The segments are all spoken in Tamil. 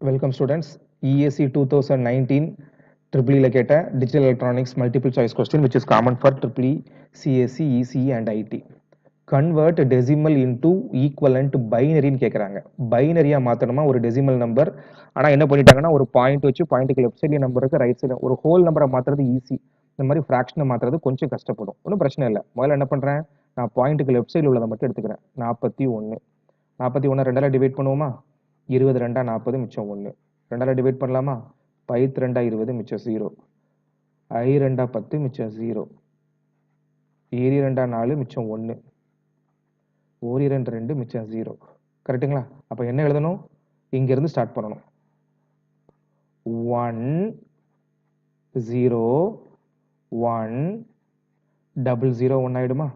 Welcome students. EAC 2019 Triple E கேட்ட Digital Electronics Multiple Choice Question which is common for Triple E, CAC, ECE and IT. Convert decimal into equivalent binary கேக்குறாங்க. பைனரியா மாத்தணுமா ஒரு டெசிமல் நம்பர். ஆனா என்ன பண்ணிட்டாங்கன்னா ஒரு பாயிண்ட் வச்சு பாயிண்ட்டுக்கு லெஃப்ட் சைடு நம்பர் இருக்கு, ரைட் சைடு ஒரு ஹோல் நம்பரை மாத்துறது ஈஸி. இந்த மாதிரி ஃப்ராக்ஷனை மாத்துறது கொஞ்சம் கஷ்டப்படும். ஒன்றும் பிரச்சனை இல்லை. முதல்ல என்ன பண்றேன், நான் பாயிண்ட்டுக்கு லெஃப்ட் சைடில் உள்ளதை மட்டும் எடுத்துக்கிறேன். 41 41 ரெண்டால டிவைட் பண்ணுவோமா, 20 ரெண்டா 40 மிச்சம் 1. ரெண்டால டிவைட் பண்ணலாமா, 5 ரெண்டா 20 மிச்சம் 0, ஐ ரெண்டா 10 மிச்சம் 0, ஏரி ரெண்டா 4 மிச்சம் 1, ஓரி 2 மிச்சம் 0. கரெக்டுங்களா? அப்போ என்ன எழுதணும், இங்கிருந்து ஸ்டார்ட் பண்ணணும். 1 0 1 00 1 ஆயிடுமா?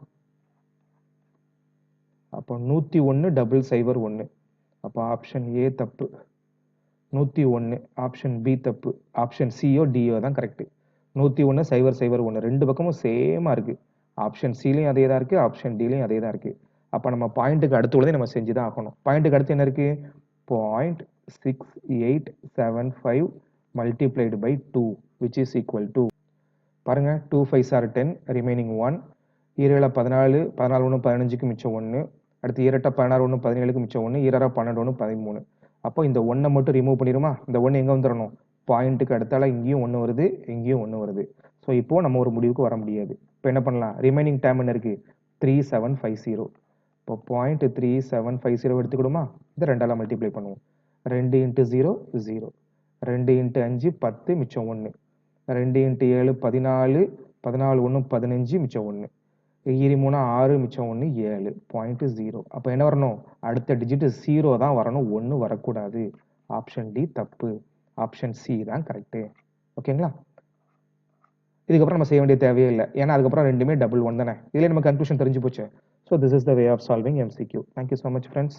அப்போ 101 001. அப்போ ஆப்ஷன் ஏ தப்பு, 101. ஆப்ஷன் பி தப்பு, ஆப்ஷன் சியோ டியோ தான் கரெக்ட். 101 001 ரெண்டு பக்கமும் சேமா இருக்கு. ஆப்ஷன் சிலையும் அதே தான் இருக்கு, ஆப்ஷன் டிலையும் அதே தான் இருக்கு. அப்போ நம்ம பாயிண்ட்டுக்கு அடுத்து உள்ளதே நம்ம செஞ்சு தான் ஆகணும். பாயிண்ட்டுக்கு அடுத்து என்ன இருக்கு, 0.6875 multiplied by 2 which is equal to, பாருங்க 2 5s are 10, remaining 1, 7 14, 14 1 15க்கு மிச்சம் 1, அடுத்து 2 16 1 17க்கு மிச்சம் 1, 2 12 1 13. அப்போ இந்த 1 மட்டும் ரிமூவ் பண்ணிடுமா, இந்த 1 எங்க வந்துடணும், பாயிண்ட்டுக்கு அடுத்தால இங்கேயும் 1 வருது, இங்கேயும் 1 வருது. ஸோ இப்போ நம்ம ஒரு முடிவுக்கு வர முடியாது. இப்போ என்ன பண்ணலாம், ரிமைனிங் டேர்ம் என்ன இருக்கு, 3750. இப்போ 0.3750 எடுத்துக்கிடுமா, இதை ரெண்டால மல்டிப்ளை பண்ணுவோம். 2 × 0 0, 2 × 5 10 மிச்சம் 1, 2 × 7 14, 14 1 15 மிச்சம் 1, 3 6 மிச்சம் 1 7, 0.0. அப்போ என்ன வரணும், அடுத்த டிஜிட் 0 தான் வரணும், 1 வரக்கூடாது. ஆப்ஷன் டி தப்பு, ஆப்ஷன் சி தான் கரெக்டு. ஓகேங்களா? இதுக்கப்புறம் நம்ம செய்ய வேண்டிய தேவையே இல்லை, ஏன்னா அதுக்கப்புறம் ரெண்டுமே டபுள் ஒன் தானே. இதில் நம்ம கன்க்ளூஷன் தெரிஞ்சு போச்சு. So this is the way of solving MCQ. Thank you so much friends.